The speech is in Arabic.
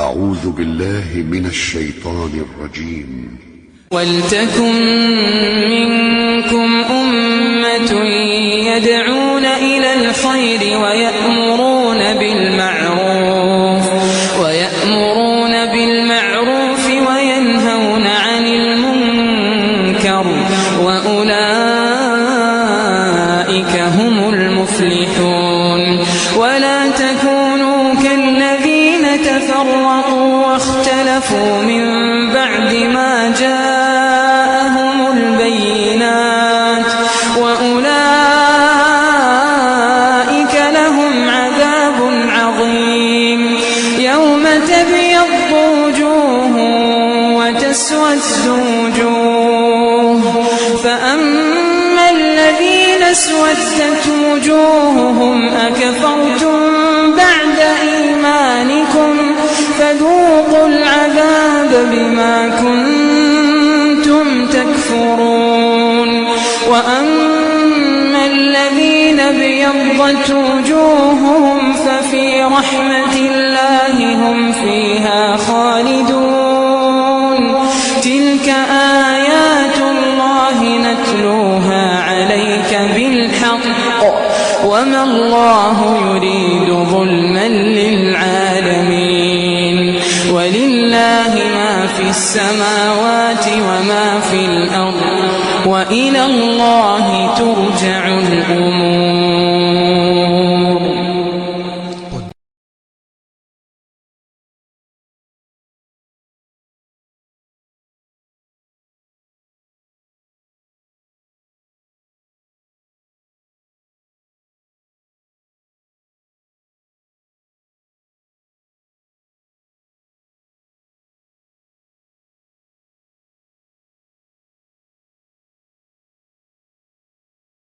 أعوذ بالله من الشيطان الرجيم. ولتكن منكم أمة يدعون إلى الخير ويأمرون بالمعروف وينهون عن المنكر وأولئك هم المفلحون. ولا تكونوا كالذين تفرقوا واختلفوا من بعد ما جاءهم البينات وأولئك لهم عذاب عظيم. يوم تبيض وجوه وتسود وجوه، فأما الذين اسودت وجوههم أكفرتم بعد إيمانكم فذوقوا العذاب بما كنتم تكفرون. وأما الذين ابيضت وجوههم ففي رحمة الله هم فيها خالدون. تلك آيات الله نتلوها عليك بالحق وما الله يريد ظلما للعالمين. ولله ما في السماوات وما في الأرض وإلى الله ترجع الأمور.